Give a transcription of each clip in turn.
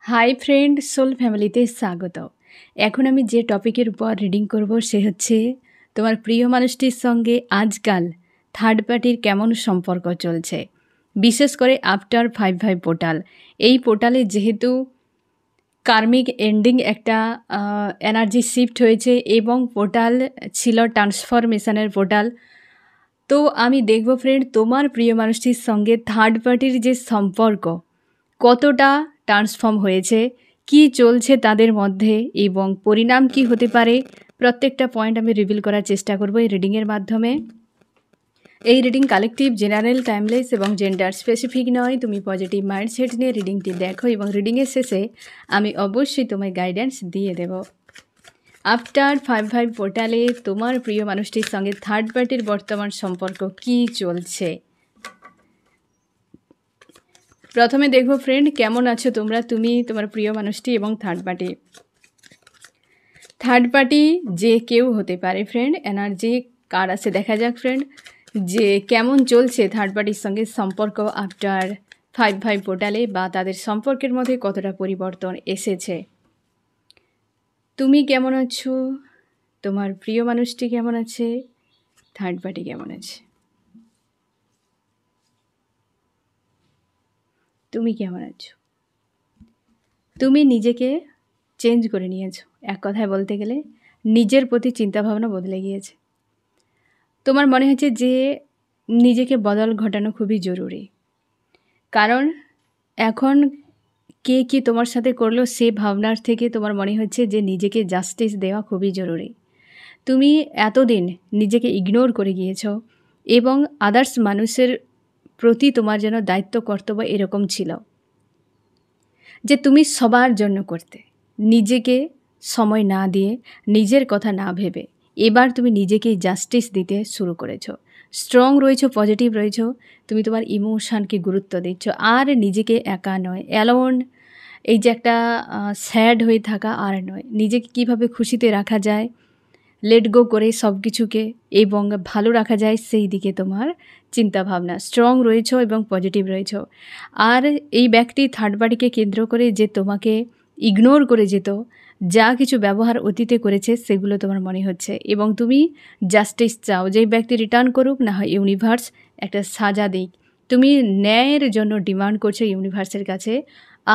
Hi friend, soul ফ্যামিলিতে স্বাগত। এখন আমি যে টপিকের উপর রিডিং করব সে হচ্ছে তোমার প্রিয় মানুষটির সঙ্গে আজকাল থার্ড পার্টির কেমন সম্পর্ক চলছে, বিশেষ করে আফটার 5/5 পোর্টাল। এই পোর্টালে যেহেতু কার্মিক এন্ডিং একটা এনার্জি শিফট হয়েছে এবং পোর্টাল ছিল ট্রান্সফরমেশনের পোর্টাল, তো আমি দেখব ফ্রেন্ড তোমার প্রিয় মানুষটির সঙ্গে থার্ড পার্টির যে সম্পর্ক কতটা ট্রান্সফর্ম হয়েছে, কি চলছে তাদের মধ্যে এবং পরিণাম কি হতে পারে, প্রত্যেকটা পয়েন্ট আমি রিভিল করার চেষ্টা করব এই রিডিংয়ের মাধ্যমে। এই রিডিং কালেকটিভ, জেনারেল, টাইমলেস এবং জেন্ডার স্পেসিফিক নয়। তুমি পজিটিভ মাইন্ডসেট নিয়ে রিডিংটি দেখো এবং রিডিংয়ের শেষে আমি অবশ্যই তোমায় গাইডেন্স দিয়ে দেব। আফটার 5/5 পোর্টালে তোমার প্রিয় মানুষটির সঙ্গে থার্ড পার্টির বর্তমান সম্পর্ক কি চলছে। প্রথমে দেখো ফ্রেন্ড, কেমন আছো তোমরা, তুমি, তোমার প্রিয় মানুষটি এবং থার্ড পার্টি। থার্ড পার্টি যে কেউ হতে পারে ফ্রেন্ড। এনার্জি কার আছে দেখা যাক ফ্রেন্ড, যে কেমন চলছে থার্ড পার্টির সঙ্গে সম্পর্ক আফটার 5/5 পোর্টালে, বা তাদের সম্পর্কের মধ্যে কতটা পরিবর্তন এসেছে। তুমি কেমন আছো, তোমার প্রিয় মানুষটি কেমন আছে, থার্ড পার্টি কেমন আছে, তুমি কেমন আছো। তুমি নিজেকে চেঞ্জ করে নিয়েছো, এক কথায় বলতে গেলে নিজের প্রতি চিন্তাভাবনা বদলে গিয়েছে। তোমার মনে হচ্ছে যে নিজেকে বদল ঘটানো খুবই জরুরি, কারণ এখন কে কী তোমার সাথে করলো সে ভাবনার থেকে তোমার মনে হচ্ছে যে নিজেকে জাস্টিস দেওয়া খুবই জরুরি। তুমি এতদিন নিজেকে ইগনোর করে গিয়েছো এবং আদার্স মানুষের প্রতি তোমার যেন দায়িত্ব কর্তব্য এরকম ছিল যে তুমি সবার জন্য করতে, নিজেকে সময় না দিয়ে, নিজের কথা না ভেবে এবার তুমি নিজেকেই জাস্টিস দিতে শুরু করেছো। স্ট্রং রয়েছো, পজিটিভ রয়েছো, তুমি তোমার ইমোশানকে গুরুত্ব দিচ্ছ, আর নিজেকে একা নয়, অ্যালোন, এই যে একটা স্যাড হয়ে থাকা আর নয়, নিজেকে কিভাবে খুশিতে রাখা যায়, লেট গো করে সব কিছুকে এবং ভালো রাখা যায় সেই দিকে তোমার চিন্তাভাবনা। স্ট্রং রয়েছ এবং পজিটিভ রয়েছ। আর এই ব্যক্তি থার্ড পার্টিকে কেন্দ্র করে যে তোমাকে ইগনোর করে যেত, যা কিছু ব্যবহার অতীতে করেছে সেগুলো তোমার মনে হচ্ছে এবং তুমি জাস্টিস চাও যে ব্যক্তি রিটার্ন করুক, না হয় ইউনিভার্স একটা সাজা দিক। তুমি ন্যায়ের জন্য ডিমান্ড করছো ইউনিভার্সের কাছে,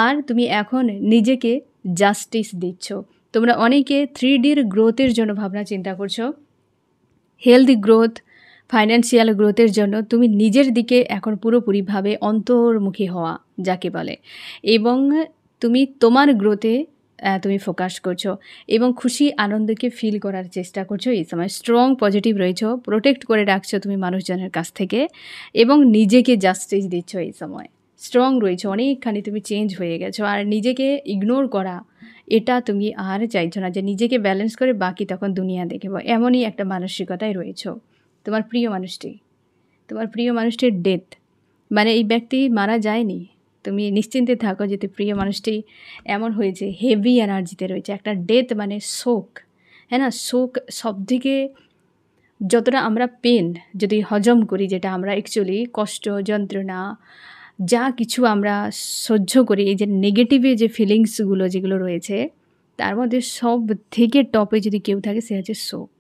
আর তুমি এখন নিজেকে জাস্টিস দিচ্ছ। তোমরা অনেকে 3Dর গ্রোথের জন্য ভাবনা চিন্তা করছো, হেলদি গ্রোথ, ফাইন্যান্সিয়াল গ্রোথের জন্য তুমি নিজের দিকে এখন পুরোপুরিভাবে অন্তর্মুখী হওয়া যাকে বলে, এবং তুমি তোমার গ্রোথে তুমি ফোকাস করছো এবং খুশি আনন্দকে ফিল করার চেষ্টা করছো। এই সময় স্ট্রং পজিটিভ রয়েছো, প্রোটেক্ট করে রাখছো তুমি মানুষজনের কাছ থেকে এবং নিজেকে জাস্টিস দিচ্ছ। এই সময় স্ট্রং রয়েছো, অনেকখানি তুমি চেঞ্জ হয়ে গেছো, আর নিজেকে ইগনোর করা এটা তুমি আর চাইছো না, যে নিজেকে ব্যালেন্স করে বাকি তখন দুনিয়া দেখব, এমনই একটা মানসিকতায় রয়েছো। তোমার প্রিয় মানুষটির ডেথ মানে এই ব্যক্তি মারা যায়নি, তুমি নিশ্চিন্তে থাকো যে প্রিয় মানুষটি এমন হয়েছে হেভি এনার্জিতে রয়েছে। একটা ডেথ মানে শোক, হ্যাঁ না, শোক সবথেকে যতটা আমরা পেন যদি হজম করি, যেটা আমরা অ্যাকচুয়ালি কষ্ট, যন্ত্রণা, যা কিছু আমরা সহ্য করি, এই যে নেগেটিভে যে ফিলিংসগুলো যেগুলো রয়েছে, তার মধ্যে সব থেকে টপে যদি কেউ থাকে সে হচ্ছে শোক।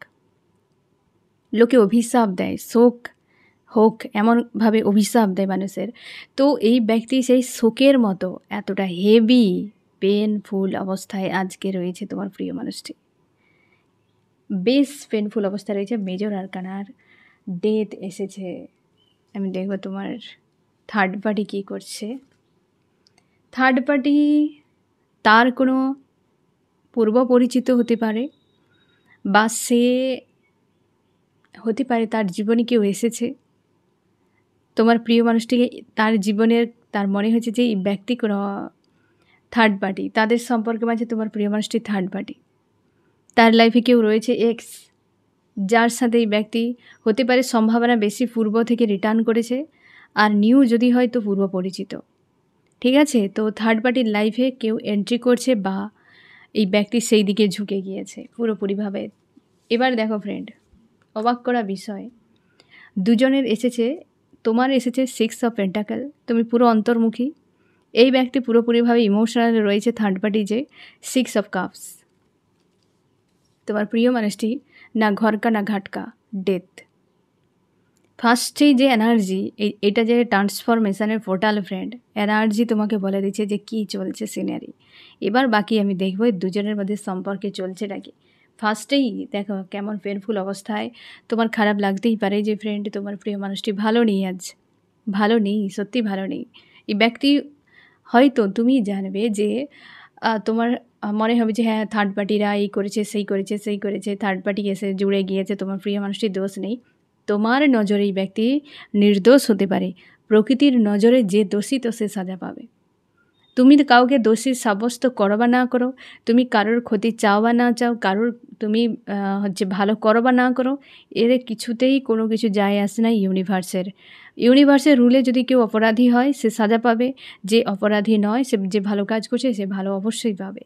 লোকে অভিশাপ দেয়, শোক হোক এমনভাবে অভিশাপ দেয় মানুষের। তো এই ব্যক্তি সেই শোকের মতো এতটা হেভি পেনফুল অবস্থায় আজকে রয়েছে তোমার প্রিয় মানুষটি, বেশ পেনফুল অবস্থায় রয়েছে। মেজর আরকানার ডেথ এসেছে। আমি দেখব তোমার থার্ড পার্টি কী করছে। থার্ড পার্টি তার কোনো পূর্ব পরিচিত হতে পারে, বা সে হতে পারে তার জীবনে কেউ এসেছে তোমার প্রিয় মানুষটিকে, তার জীবনের তার মনে হয়েছে যে এই ব্যক্তি কোনো থার্ড পার্টি, তাদের সম্পর্কের মাঝে তোমার প্রিয় মানুষটি থার্ড পার্টি। তার লাইফে কেউ রয়েছে এক্স, যার সাথে এই ব্যক্তি হতে পারে সম্ভাবনা বেশি পূর্ব থেকে রিটার্ন করেছে, আর নিউ যদি হয় তো পূর্ব পরিচিত। ঠিক আছে, তো থার্ড পার্টির লাইফে কেউ এন্ট্রি করছে বা এই ব্যক্তি সেই দিকে ঝুঁকে গিয়েছে পুরোপুরিভাবে। এবার দেখো ফ্রেন্ড, অবাক করা বিষয়, দুজনের এসেছে, তোমার এসেছে 6 অফ পেন্টাকেল, তুমি পুরো অন্তর্মুখী এই ব্যক্তি পুরোপুরিভাবে ইমোশনাল রয়েছে। থার্ড পার্টি যে 6 অফ কাপস, তোমার প্রিয় মানুষটি না ঘরকা না ঘাটকা, ডেথ। ফার্স্টেই যে এনার্জি, এটা যে ট্রান্সফরমেশনের পোর্টাল ফ্রেন্ড, এনার্জি তোমাকে বলে দিচ্ছে যে কী চলছে সিনারি। এবার বাকি আমি দেখবো এই দুজনের মধ্যে সম্পর্কে চলছে নাকি। ফার্স্টেই দেখো কেমন পেনফুল অবস্থায়, তোমার খারাপ লাগতেই পারে যে ফ্রেন্ড তোমার প্রিয় মানুষটি ভালো নেই, আজ ভালো নেই, সত্যি ভালো নেই। এই ব্যক্তি হয়তো তুমি জানবে যে তোমার মনে হবে যে হ্যাঁ থার্ড পার্টিরা এই করেছে সেই করেছে সেই করেছে, থার্ড পার্টি এসে জুড়ে গিয়েছে, তোমার প্রিয় মানুষটির দোষ নেই। তোমার নজরে এই ব্যক্তি নির্দোষ হতে পারে, প্রকৃতির নজরে যে দোষী তো সে সাজা পাবে। তুমি কাউকে দোষী সাব্যস্ত করো বা না করো, তুমি কারোর ক্ষতি চাও বা না চাও, কারোর তুমি ভালো করো বা না করো, এর কিছুতেই কোনো কিছু যায় আসে না ইউনিভার্সের রুলে। যদি কেউ অপরাধী হয় সে সাজা পাবে, যে অপরাধী নয় সে যে ভালো কাজ করছে সে ভালো অবশ্যই পাবে।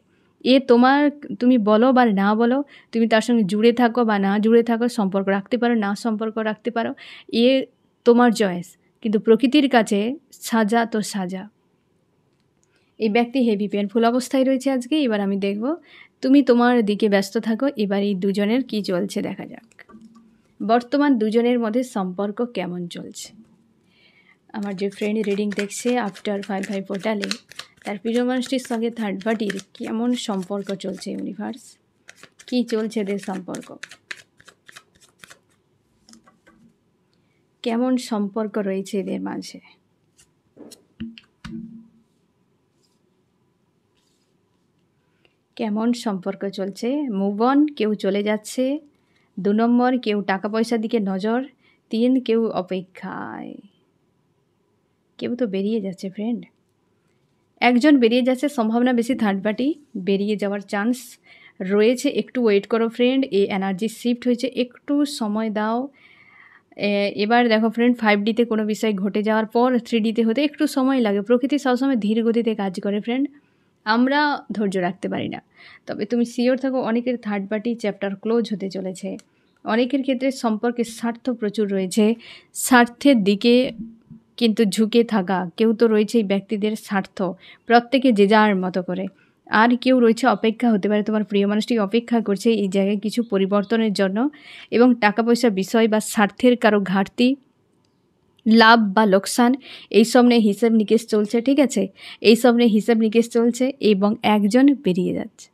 তুমি বলো বা না বলো, তুমি তার সঙ্গে জুড়ে থাকো বা না জুড়ে থাকো, সম্পর্ক রাখতে পারো না সম্পর্ক রাখতে পারো, তোমার চয়েস। কিন্তু প্রকৃতির কাছে সাজা তো সাজা। এই ব্যক্তি হেভি পেনফুল অবস্থায় রয়েছে আজকে। এবার আমি দেখব তুমি তোমার দিকে ব্যস্ত থাকো। এবার এই দুজনের কী চলছে দেখা যাক, বর্তমান দুজনের মধ্যে সম্পর্ক কেমন চলছে। আমার যে ফ্রেন্ড রিডিং দেখছে আফটার 5/5 পোর্টালে, তার প্রিয় মানুষটির সঙ্গে থার্ড পার্টির কেমন সম্পর্ক চলছে, ইউনিভার্স কী চলছে এদের সম্পর্ক, কেমন সম্পর্ক রয়েছে এদের মাঝে। কেমন সম্পর্ক চলছে, মুভ অন, কেউ চলে যাচ্ছে, 2 নম্বর কেউ টাকা পয়সার দিকে নজর, 3 কেউ অপেক্ষায়, কেউ তো বেরিয়ে যাচ্ছে ফ্রেন্ড, একজন বেরিয়ে যাচ্ছে, সম্ভাবনা বেশি থার্ড পার্টি বেরিয়ে যাওয়ার চান্স রয়েছে। একটু ওয়েট করো ফ্রেন্ড, এই এনার্জি শিফট হয়েছে, একটু সময় দাও। এবার দেখো ফ্রেন্ড 5Dতে কোনো বিষয় ঘটে যাওয়ার পর 3Dতে হতে একটু সময় লাগে। প্রকৃতি সবসময় ধীর গতিতে কাজ করে ফ্রেন্ড, আমরা ধৈর্য রাখতে পারি না। তবে তুমি শিওর থাকো অনেকের থার্ড পার্টি চ্যাপ্টার ক্লোজ হতে চলেছে। অনেকের ক্ষেত্রে সম্পর্কের স্বার্থ প্রচুর রয়েছে, স্বার্থের দিকে কিন্তু ঝুঁকে থাকা কেউ তো রয়েছে এই ব্যক্তিদের স্বার্থ, প্রত্যেকে যে যার মতো করে। আর কেউ রয়েছে অপেক্ষা, হতে পারে তোমার প্রিয় মানুষটি অপেক্ষা করছে এই জায়গায় কিছু পরিবর্তনের জন্য, এবং টাকা পয়সা বিষয় বা স্বার্থের কারো ঘাটতি, লাভ বা লোকসান এইসব নিয়ে হিসেব নিকেশ চলছে। ঠিক আছে, এইসব নিয়ে হিসেব নিকেশ চলছে এবং একজন বেরিয়ে যাচ্ছে।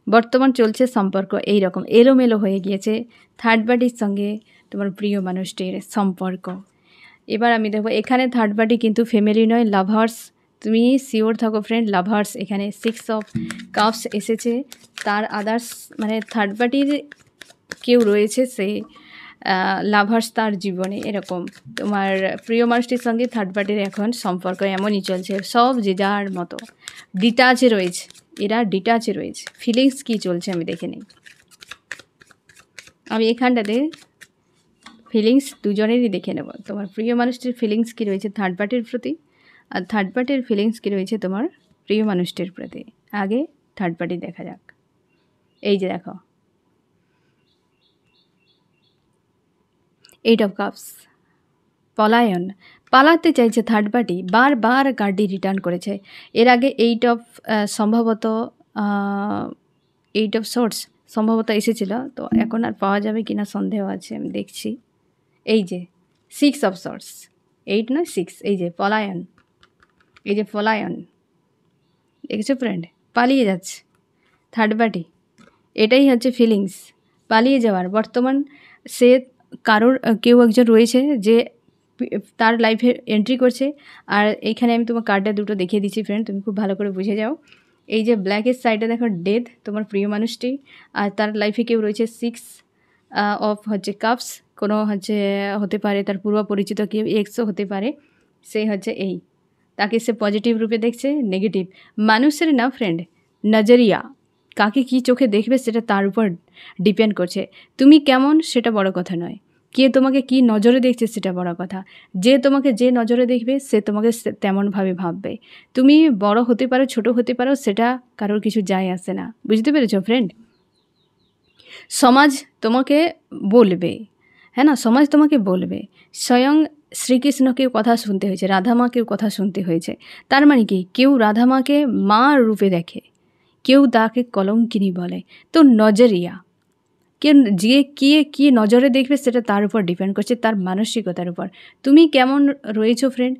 বর্তমান চলছে সম্পর্ক এই রকম এলোমেলো হয়ে গিয়েছে থার্ড পার্টির সঙ্গে তোমার প্রিয় মানুষটির সম্পর্ক। এবার আমি দেখবো এখানে থার্ড পার্টি কিন্তু ফ্যামিলি নয়, লাভার্স। তুমি শিওর থাকো ফ্রেন্ড, লাভার্স। এখানে 6 অফ কাপস এসেছে, তার আদার্স মানে থার্ড পার্টির কেউ রয়েছে, সে লাভার্স তার জীবনে। এরকম তোমার প্রিয় মানুষটির সঙ্গে থার্ড পার্টির এখন সম্পর্ক এমনই চলছে, সব যে যার মতো ডিটাচে রয়েছে, এরা ডিটাচে রয়েছে। ফিলিংস কী চলছে আমি দেখে নিই। আমি এখানটাতে ফিলিংস দুজনেরই দেখে নেব, তোমার প্রিয় মানুষটির ফিলিংস কী রয়েছে থার্ড পার্টির প্রতি, আর থার্ড পার্টির ফিলিংস কী রয়েছে তোমার প্রিয় মানুষটির প্রতি। আগে থার্ড পার্টি দেখা যাক। এই যে দেখো 8 অফ কাপস, পলায়ন, পালাতে চাইছে থার্ড পার্টি, বারবার কার্ডটি রিটার্ন করেছে। এর আগে 8 অফ সম্ভবত 8 অফ সোর্স সম্ভবত এসেছিল, তো এখন আর পাওয়া যাবে কিনা সন্দেহ আছে, আমি দেখছি। এই যে 6 অফ সোর্স, 8 নয় 6, এই যে পলায়ন, এই যে পলায়ন, দেখেছো ফ্রেন্ড, পালিয়ে যাচ্ছে থার্ড পার্টি। এটাই হচ্ছে ফিলিংস, পালিয়ে যাওয়ার। বর্তমান সে কেউ একজন রয়েছে যে তার লাইফে এন্ট্রি করছে। আর এইখানে আমি তোমার কার্ডটা দুটো দেখিয়ে দিচ্ছি ফ্রেন্ড, তুমি খুব ভালো করে বুঝে যাও। এই যে ব্ল্যাকের সাইডে দেখো ডেথ, তোমার প্রিয় মানুষটি, আর তার লাইফে কেউ রয়েছে 6 অফ হচ্ছে কাপস, কোনো হতে পারে তার পূর্ব পরিচিত কেউ, এক্সও হতে পারে। সে তাকে সে পজিটিভ রূপে দেখছে, নেগেটিভ মানুষের না ফ্রেন্ড, নজরিয়া, কাকে কী চোখে দেখবে সেটা তার উপর ডিপেন্ড করছে। তুমি কেমন সেটা বড় কথা নয়, কে তোমাকে কি নজরে দেখছে সেটা বড় কথা। যে তোমাকে যে নজরে দেখবে সে তোমাকে তেমনভাবে ভাববে। তুমি বড় হতে পারো, ছোট হতে পারো, সেটা কারোর কিছু যায় আসে না। বুঝতে পেরেছো ফ্রেন্ড? সমাজ তোমাকে বলবে, হ্যাঁ না, সমাজ তোমাকে বলবে, স্বয়ং শ্রীকৃষ্ণকেও কথা শুনতে হয়েছে, রাধামাকেও কথা শুনতে হয়েছে। তার মানে কি, কেউ রাধামাকে মা রূপে দেখে, কেউ তাকে কলঙ্কিনী বলে। তো নজরিয়া, যে কী নজরে দেখবে সেটা তার উপর ডিপেন্ড করছে, তার মানসিকতার উপর। তুমি কেমন রয়েছো ফ্রেন্ড,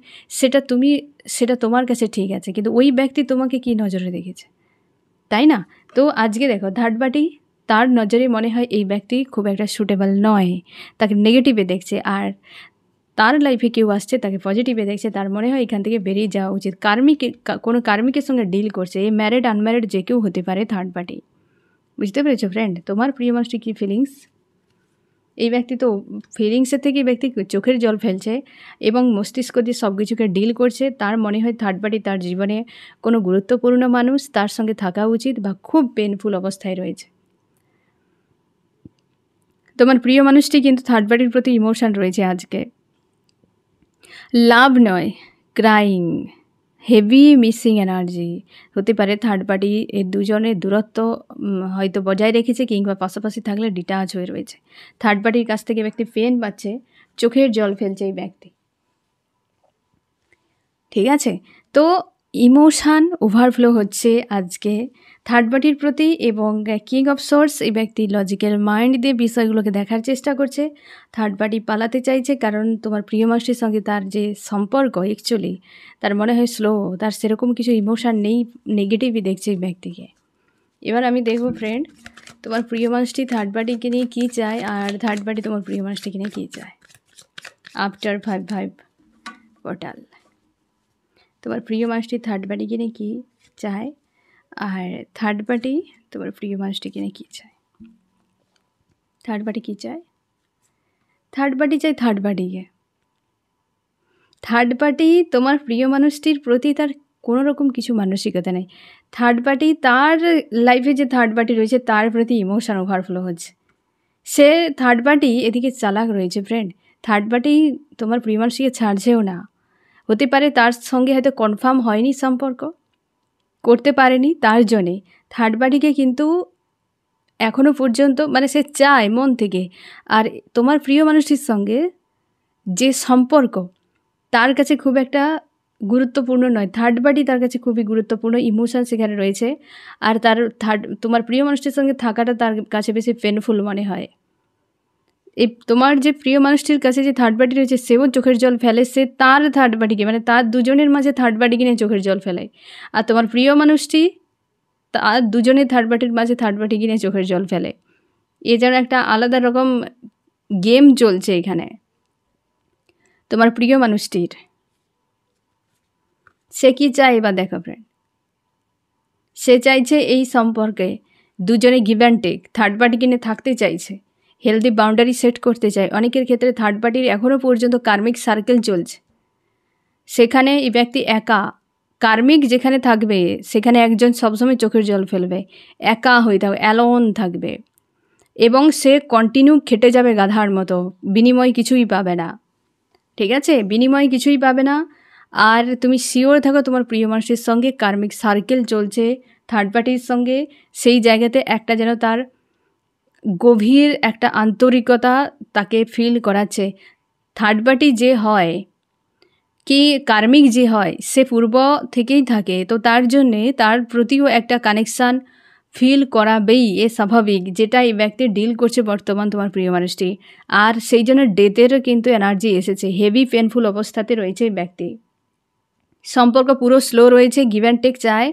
সেটা তোমার কাছে ঠিক আছে, কিন্তু ওই ব্যক্তি তোমাকে কী নজরে দেখেছে, তাই না? তো আজকে দেখো, থার্ড পার্টি তার নজরে মনে হয় এই ব্যক্তি খুব একটা সুটেবল নয়, তাকে নেগেটিভে দেখছে। আর তার লাইফে কেউ আসছে, তাকে পজিটিভে দেখছে, তার মনে হয় এখান থেকে বেরিয়ে যাওয়া উচিত। কোনো কার্মিকের সঙ্গে ডিল করছে। এই ম্যারিড আনম্যারিড যে কেউ হতে পারে থার্ড পার্টি। বুঝতে পেরেছো ফ্রেন্ড? তোমার প্রিয় মানুষটি কী ফিলিংস? এই ব্যক্তি তো ফিলিংসের থেকে ব্যক্তি চোখের জল ফেলছে এবং মস্তিষ্ক দিয়ে সব কিছুকে ডিল করছে। তার মনে হয় থার্ড পার্টি তার জীবনে কোনো গুরুত্বপূর্ণ মানুষ, তার সঙ্গে থাকা উচিত, বা খুব পেনফুল অবস্থায় রয়েছে। তোমার প্রিয় মানুষটি কিন্তু থার্ড পার্টির প্রতি ইমোশন রয়েছে আজকে। লাভ নয়, ক্রাইং, হেভি মিসিং এনার্জি হতে পারে। থার্ড পার্টি এই দুজনের দূরত্ব হয়তো বজায় রেখেছে, কিংবা পাশাপাশি থাকলে ডিটাচ হয়ে রয়েছে। থার্ড পার্টির কাছ থেকে ব্যক্তি পেন পাচ্ছে, চোখের জল ফেলছে এই ব্যক্তি, ঠিক আছে? তো ইমোশান ওভারফ্লো হচ্ছে আজকে থার্ড পার্টির প্রতি, এবং কিং অফ সোর্স এই ব্যক্তি লজিক্যাল মাইন্ড দিয়ে বিষয়গুলোকে দেখার চেষ্টা করছে। থার্ড পার্টি পালাতে চাইছে, কারণ তোমার প্রিয় মানুষটির সঙ্গে তার যে সম্পর্ক অ্যাকচুয়ালি তার মনে হয় স্লো, তার সেরকম কিছু ইমোশান নেই, নেগেটিভই দেখছে এই ব্যক্তিকে। এবার আমি দেখব ফ্রেন্ড, তোমার প্রিয় মানুষটি থার্ড পার্টিকে নিয়ে কী চায়, আর থার্ড পার্টি তোমার প্রিয় মানুষটিকে নিয়ে কী চায়। আফটার 5 পোর্টাল, তোমার প্রিয় মানুষটি থার্ড পার্টিকে নিয়ে কী চায়, আর থার্ড পার্টি তোমার প্রিয় মানুষটিকে নিয়ে কী চায়। থার্ড পার্টি কী চায়? থার্ড পার্টি চাই থার্ড পার্টিকে। থার্ড পার্টি তোমার প্রিয় মানুষটির প্রতি তার কোনো রকম কিছু মানসিকতা নেই। থার্ড পার্টি তার লাইফে যে থার্ড পার্টি রয়েছে তার প্রতি ইমোশন ওভারফ্লো হচ্ছে। সে থার্ড পার্টি এদিকে চালাক রয়েছে ফ্রেন্ড। থার্ড পার্টি তোমার প্রিয় মানুষটিকে ছাড়ছেও না। হতে পারে তার সঙ্গে হয়তো কনফার্ম হয়নি, সম্পর্ক করতে পারেনি, তার জন্যে থার্ড পার্টিকে কিন্তু এখনও পর্যন্ত মানে সে চায় মন থেকে। আর তোমার প্রিয় মানুষটির সঙ্গে যে সম্পর্ক তার কাছে খুব একটা গুরুত্বপূর্ণ নয়। থার্ড পার্টি তার কাছে খুবই গুরুত্বপূর্ণ, ইমোশন সেখানে রয়েছে। আর তোমার প্রিয় মানুষটির সঙ্গে থাকাটা তার কাছে বেশি পেনফুল মনে হয়। এই তোমার যে প্রিয় মানুষটির কাছে যে থার্ড পার্টি রয়েছে সেও চোখের জল ফেলে, সে তার থার্ড পার্টিকে মানে তার দুজনের মাঝে থার্ড পার্টিকে নিয়ে চোখের জল ফেলে। আর তোমার প্রিয় মানুষটি তার দুজনের থার্ড পার্টির মাঝে থার্ড পার্টিকে নিয়ে চোখের জল ফেলে। এ যেন একটা আলাদা রকম গেম চলছে এখানে তোমার প্রিয় মানুষটির। সে কী চায় এবার দেখো ফ্রেন্ড, সে চাইছে এই সম্পর্কে দুজনে গিভ অ্যান্ড টেক, থার্ড পার্টিকে নিয়ে থাকতে চাইছে, হেলদি বাউন্ডারি সেট করতে চায়। অনেকের ক্ষেত্রে থার্ড পার্টির এখনও পর্যন্ত কার্মিক সার্কেল চলছে, সেখানে এই ব্যক্তি একা। কার্মিক যেখানে থাকবে সেখানে একজন সবসময় চোখের জল ফেলবে, একা হয়ে থাকবে, অ্যালোন থাকবে, এবং সে কন্টিনিউ খেটে যাবে গাধার মতো, বিনিময় কিছুই পাবে না, ঠিক আছে? বিনিময় কিছুই পাবে না। আর তুমি শিওর থাকো তোমার প্রিয় মানুষের সঙ্গে কার্মিক সার্কেল চলছে থার্ড পার্টির সঙ্গে, সেই জায়গাতে একটা যেন তার গভীর একটা আন্তরিকতা তাকে ফিল করাচ্ছে। থার্ড পার্টি যে হয় কি কার্মিক যে হয় সে পূর্ব থেকেই থাকে, তো তার জন্যে তার প্রতিও একটা কানেকশান ফিল করাবেই, এ স্বাভাবিক, যেটা এই ব্যক্তি ডিল করছে বর্তমান তোমার প্রিয় মানুষটি। আর সেই জন্য ডেথেরও কিন্তু এনার্জি এসেছে, হেভি পেনফুল অবস্থাতে রয়েছে এই ব্যক্তি। সম্পর্ক পুরো স্লো রয়েছে, গিভ অ্যান্ড টেক চায়,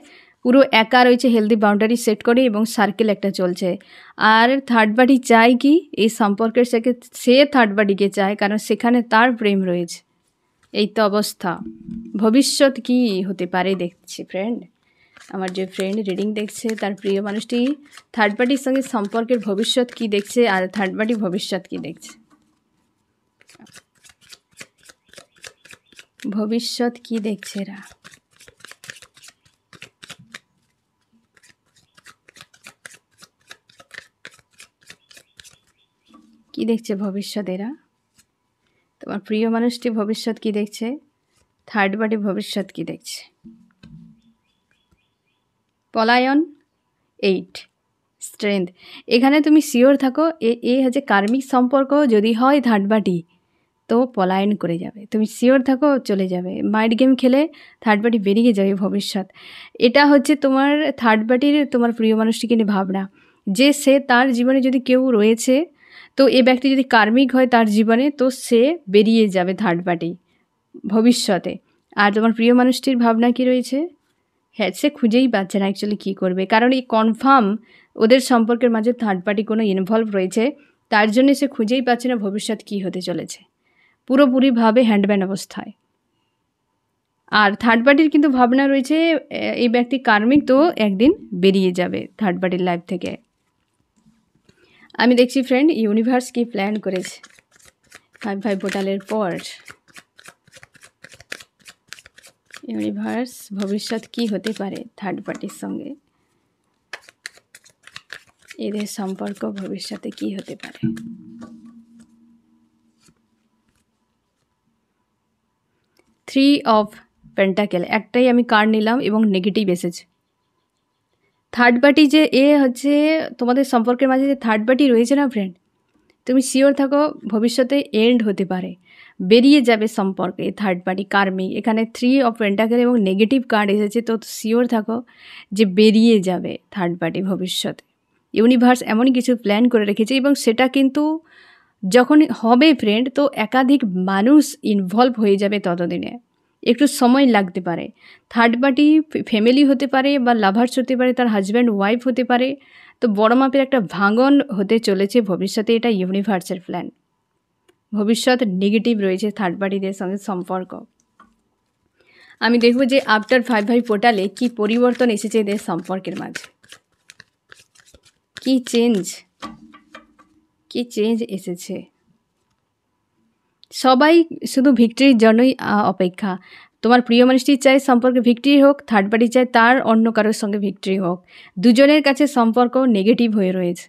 পুরো একা রয়েছে, হেলদি বাউন্ডারি সেট করে এবং সার্কেল একটা চলছে। আর থার্ড পার্টি চায় কি এই সম্পর্কের সাথে, সে থার্ড পার্টিকে চায় কারণ সেখানে তার প্রেম রয়েছে। এই তো অবস্থা। ভবিষ্যৎ কি হতে পারে দেখছি ফ্রেন্ড, আমার যে ফ্রেন্ড রিডিং দেখছে তার প্রিয় মানুষটি থার্ড পার্টির সঙ্গে সম্পর্কের ভবিষ্যৎ কি দেখছে, আর থার্ড পার্টি ভবিষ্যৎ কি দেখছে। ভবিষ্যৎ কি দেখছে এরা, কি দেখছে ভবিষ্যৎ এরা? তোমার প্রিয় মানুষটি ভবিষ্যৎ কি দেখছে, থার্ড পার্টি ভবিষ্যৎ কি দেখছে। পলায়ন 8 স্ট্রেংথ। এখানে তুমি শিওর থাকো এ হচ্ছে কার্মিক সম্পর্ক যদি হয় থার্ড পার্টি, তো পলায়ন করে যাবে, তুমি শিওর থাকো চলে যাবে। মাইন্ড গেম খেলে থার্ড পার্টি বেরিয়ে যাবে ভবিষ্যৎ। এটা হচ্ছে তোমার থার্ড পার্টির তোমার প্রিয় মানুষটিকে নিয়ে ভাবনা, যে সে তার জীবনে যদি কেউ রয়েছে, তো এ ব্যক্তি যদি কার্মিক হয় তার জীবনে, তো সে বেরিয়ে যাবে থার্ড পার্টি ভবিষ্যতে। আর তোমার প্রিয় মানুষটির ভাবনা কি রয়েছে? হ্যাঁ, সে খুঁজেই পাচ্ছে না অ্যাকচুয়ালি কী করবে, কারণ এই কনফার্ম ওদের সম্পর্কের মাঝে থার্ড পার্টি কোনো ইনভলভ রয়েছে, তার জন্য সে খুঁজেই পাচ্ছে না ভবিষ্যৎ কী হতে চলেছে, পুরোপুরিভাবে হ্যান্ডম্যান অবস্থায়। আর থার্ড পার্টির কিন্তু ভাবনা রয়েছে এই ব্যক্তি কার্মিক, তো একদিন বেরিয়ে যাবে থার্ড পার্টির লাইফ থেকে। আমি দেখছি ফ্রেন্ড ইউনিভার্স কি প্ল্যান করেছে 5 পোর্টালের পর। ইউনিভার্স ভবিষ্যৎ কি হতে পারে থার্ড পার্টির সঙ্গে, এদের সম্পর্ক ভবিষ্যতে কি হতে পারে। 3 অফ পেন্টাকেল, একটাই আমি কার্ড নিলাম এবং নেগেটিভ এসেছে। থার্ড পার্টি যে হচ্ছে তোমাদের সম্পর্কের মাঝে যে থার্ড পার্টি রয়েছে না ফ্রেন্ড, তুমি শিওর থাকো ভবিষ্যতে এন্ড হতে পারে, বেরিয়ে যাবে সম্পর্কে থার্ড পার্টি কার্মিক। এখানে 3 অফ পেন্টাকেল এবং নেগেটিভ কার্ড এসেছে, তো শিওর থাকো যে বেরিয়ে যাবে থার্ড পার্টি ভবিষ্যতে। ইউনিভার্স এমনই কিছু প্ল্যান করে রেখেছে, এবং সেটা কিন্তু যখন হবে ফ্রেন্ড, তো একাধিক মানুষ ইনভলভ হয়ে যাবে ততদিনে, একটু সময় লাগতে পারে। থার্ড পার্টি ফ্যামিলি হতে পারে, বা লাভার্স হতে পারে, তার হাজব্যান্ড ওয়াইফ হতে পারে। তো বড় মাপের একটা ভাঙন হতে চলেছে ভবিষ্যতে, এটা ইউনিভার্সের প্ল্যান। ভবিষ্যৎ নেগেটিভ রয়েছে থার্ড পার্টিদের সঙ্গে সম্পর্ক। আমি দেখব যে আফটার 5 পোর্টালে কি পরিবর্তন এসেছে এদের সম্পর্কের মাঝে, কি চেঞ্জ এসেছে। সবাই শুধু ভিক্টরির জন্যই অপেক্ষা। তোমার প্রিয় মানুষটি চায় সম্পর্কে ভিক্টরি হোক, থার্ড পার্টি চায় তার অন্য কারোর সঙ্গে ভিক্টরি হোক। দুজনের কাছে সম্পর্ক নেগেটিভ হয়ে রয়েছে।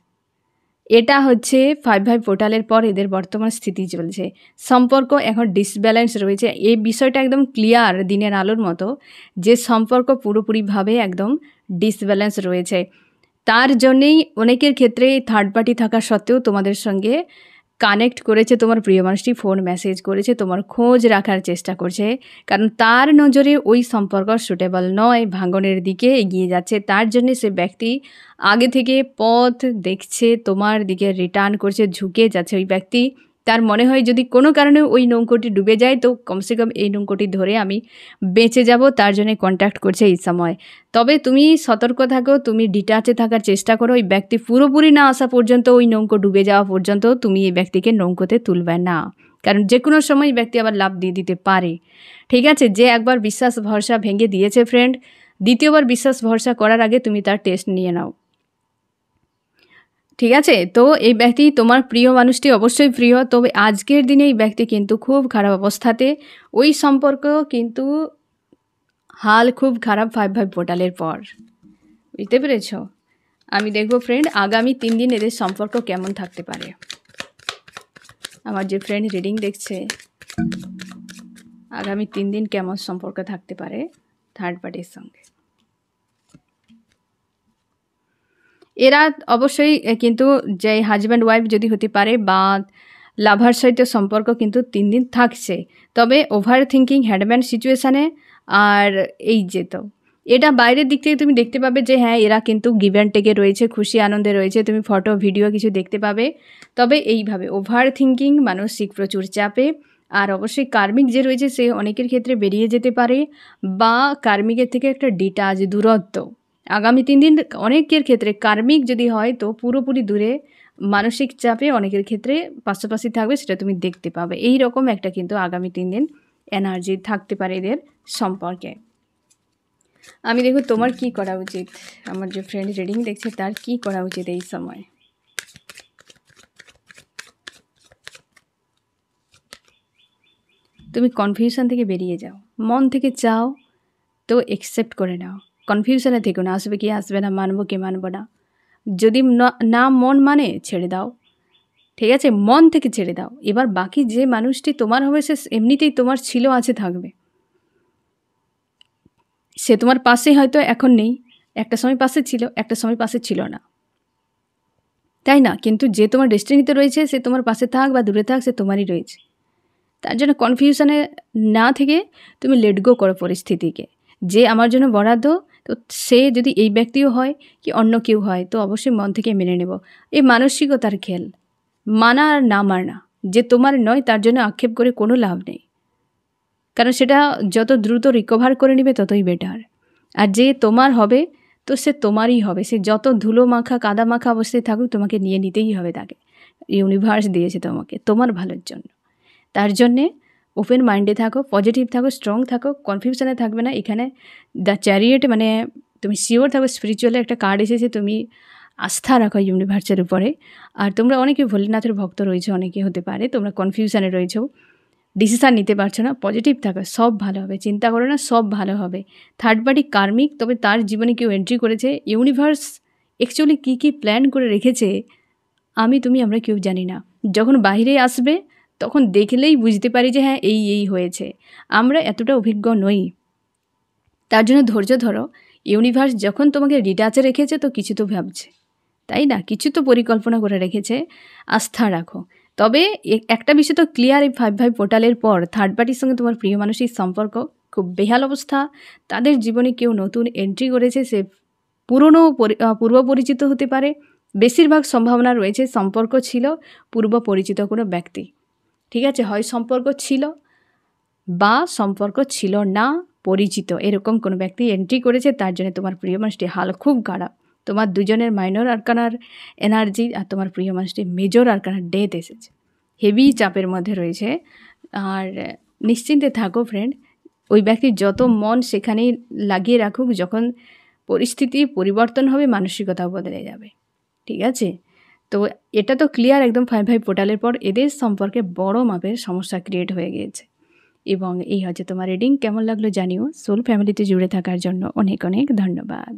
এটা হচ্ছে 5 পোর্টালের পর এদের বর্তমান স্থিতি চলছে। সম্পর্ক এখন ডিসব্যালেন্স রয়েছে, এই বিষয়টা একদম ক্লিয়ার দিনের আলোর মতো, যে সম্পর্ক পুরোপুরিভাবে একদম ডিসব্যালেন্স রয়েছে। তার জন্যেই অনেকের ক্ষেত্রে থার্ড পার্টি থাকা সত্ত্বেও তোমাদের সঙ্গে কানেক্ট করেছে, তোমার প্রিয় মানুষটি ফোন মেসেজ করেছে, তোমার খোঁজ রাখার চেষ্টা করছে, কারণ তার নজরে ওই সম্পর্ক সুটেবল নয়, ভাঙনের দিকে এগিয়ে যাচ্ছে। তার জন্য সে ব্যক্তি আগে থেকে পথ দেখছে, তোমার দিকে রিটার্ন করছে, ঝুঁকে যাচ্ছে। ওই ব্যক্তি তার মনে হয় যদি কোনো কারণে ওই নৌকোটি ডুবে যায়, তো কমসে কম এই নৌকোটি ধরে আমি বেঁচে যাব, তার জন্য কন্ট্যাক্ট করছে এই সময়। তবে তুমি সতর্ক থাকো, তুমি ডিটাচে থাকার চেষ্টা করো। ওই ব্যক্তি পুরোপুরি না আসা পর্যন্ত, ওই নৌকো ডুবে যাওয়া পর্যন্ত তুমি এই ব্যক্তিকে নৌকোতে তুলবে না, কারণ যে কোনো সময় ব্যক্তি আবার লাভ দিয়ে দিতে পারে। ঠিক আছে, যে একবার বিশ্বাস ভরসা ভেঙে দিয়েছে ফ্রেন্ড, দ্বিতীয়বার বিশ্বাস ভরসা করার আগে তুমি তার টেস্ট নিয়ে নাও। ঠিক আছে, তো এই ব্যক্তি তোমার প্রিয় মানুষটি অবশ্যই প্রিয়, তবে আজকের দিনে এই ব্যক্তি কিন্তু খুব খারাপ অবস্থাতে। ওই সম্পর্ক কিন্তু হাল খুব খারাপ 5 পোর্টালের পর, বুঝতে পেরেছ? আমি দেখব ফ্রেন্ড আগামী 3 দিন এদের সম্পর্ক কেমন থাকতে পারে। আমার যে ফ্রেন্ড রিডিং দেখছে, আগামী 3 দিন কেমন সম্পর্ক থাকতে পারে থার্ড পার্টির সঙ্গে। এরা অবশ্যই কিন্তু যে হাজব্যান্ড ওয়াইফ যদি হতে পারে, বা লাভার সহিত সম্পর্ক কিন্তু 3 দিন থাকছে, তবে ওভার থিঙ্কিং হ্যান্ডম্যান সিচুয়েশানে। আর এই যে তো এটা বাইরের দিক থেকে তুমি দেখতে পাবে যে হ্যাঁ এরা কিন্তু গিভ অ্যান্ড টেকে রয়েছে, খুশি আনন্দে রয়েছে, তুমি ফটো ভিডিও কিছু দেখতে পাবে। তবে এইভাবে ওভার থিঙ্কিং, মানসিক প্রচুর চাপে। আর অবশ্যই কার্মিক যে রয়েছে সে অনেকের ক্ষেত্রে বেরিয়ে যেতে পারে, বা কার্মিকের থেকে একটা ডিটাচ, দূরত্ব। আগামী 3 দিন অনেকের ক্ষেত্রে কার্মিক যদি হয় তো পুরোপুরি দূরে, মানসিক চাপে অনেকের ক্ষেত্রে পাশাপাশি থাকবে, সেটা তুমি দেখতে পাবে। এই রকম একটা কিন্তু আগামী 3 দিন এনার্জি থাকতে পারে এদের সম্পর্কে। আমি দেখো তোমার কি করা উচিত, আমার যে ফ্রেন্ড রিডিং দেখছে তার কি করা উচিত এই সময়। তুমি কনফিউশন থেকে বেরিয়ে যাও, মন থেকে চাও তো অ্যাকসেপ্ট করে নাও। কনফিউশনে থেকো না, আসবে কি আসবে না, মানবো কি মানবো না। যদি না মন মানে ছেড়ে দাও, ঠিক আছে, মন থেকে ছেড়ে দাও। এবার বাকি যে মানুষটি তোমার হবে সে এমনিতেই তোমার ছিল, আছে, থাকবে। সে তোমার পাশে হয়তো এখন নেই, একটা সময় পাশে ছিল, একটা সময় পাশে ছিল না, তাই না? কিন্তু যে তোমার ডেস্টিনিতে রয়েছে সে তোমার পাশে থাক বা দূরে থাক, সে তোমারই রয়েছে। তার জন্য কনফিউশনে না থেকে তুমি লেট গো করো পরিস্থিতিকে, যে আমার জন্য বরাদ্দ, তো সে যদি এই ব্যক্তিও হয় কি অন্য কেউ হয় তো অবশ্যই মন থেকে মেনে নেব। এই মানসিকতার খেল, মানা আর না মানা, যে তোমার নয় তার জন্য আক্ষেপ করে কোনো লাভ নেই, কারণ সেটা যত দ্রুত রিকভার করে নেবে ততই বেটার। আর যে তোমার হবে তো সে তোমারই হবে, সে যত ধুলো মাখা কাদা মাখা অবস্থায় থাকুক তোমাকে নিয়ে নিতেই হবে তাকে। ইউনিভার্স দিয়েছে তোমাকে তোমার ভালোর জন্য। তার জন্যে ওপেন মাইন্ডে থাকো, পজিটিভ থাকো, স্ট্রং থাকো, কনফিউশনে থাকবে না। এখানে দ্য চ্যারিয়েট মানে তুমি শিওর থাকো, স্পিরিচুয়ালি একটা কার্ড এসেছে, তুমি আস্থা রাখো ইউনিভার্সের উপরে। আর তোমরা অনেকে ভোলেনাথের ভক্ত রয়েছে, অনেকে হতে পারে তোমরা কনফিউশনে রয়েছো, ডিসিশান নিতে পারছো না, পজিটিভ থাকো, সব ভালো হবে, চিন্তা করো না, সব ভালো হবে। থার্ড পার্টি কার্মিক, তবে তার জীবনে কেউ এন্ট্রি করেছে। ইউনিভার্স অ্যাকচুয়ালি কী কী প্ল্যান করে রেখেছে আমরা কেউ জানি না। যখন বাইরে আসবে তখন দেখলেই বুঝতে পারি যে হ্যাঁ এই হয়েছে। আমরা এতটা অভিজ্ঞ নই, তার জন্য ধৈর্য ধরো। ইউনিভার্স যখন তোমাকে ডিটাচে রেখেছে তো কিছু তো ভাবছে, তাই না? কিছু তো পরিকল্পনা করে রেখেছে, আস্থা রাখো। তবে একটা বিষয় তো ক্লিয়ার, এই 5 পোর্টালের পর থার্ড পার্টির সঙ্গে তোমার প্রিয় মানুষের সম্পর্ক খুব বেহাল অবস্থা। তাদের জীবনে কেউ নতুন এন্ট্রি করেছে, সে পুরনো পূর্ব পরিচিত হতে পারে। বেশিরভাগ সম্ভাবনা রয়েছে সম্পর্ক ছিল পূর্ব পরিচিত কোনো ব্যক্তি, ঠিক আছে? হয় সম্পর্ক ছিল বা সম্পর্ক ছিল না, পরিচিত এরকম কোনো ব্যক্তি এন্ট্রি করেছে। তার জন্য তোমার প্রিয় মানুষটি হাল খুব খারাপ। তোমার দুজনের মাইনর আরকানার এনার্জি আর তোমার প্রিয় মানুষটি মেজর আরকানার ডেথ এসেছে, হেভি চাপের মধ্যে রয়েছে। আর নিশ্চিন্তে থাকো ফ্রেন্ড, ওই ব্যক্তির যত মন সেখানেই লাগিয়ে রাখুক, যখন পরিস্থিতি পরিবর্তন হবে মানসিকতাও বদলে যাবে, ঠিক আছে? তো এটা তো ক্লিয়ার একদম 5 পোর্টালের পর এদের সম্পর্কে বড় মাপের সমস্যা ক্রিয়েট হয়ে গিয়েছে। এবং এই হচ্ছে তোমার রিডিং। কেমন লাগলো জানিও। সোল ফ্যামিলিতে জুড়ে থাকার জন্য অনেক অনেক ধন্যবাদ।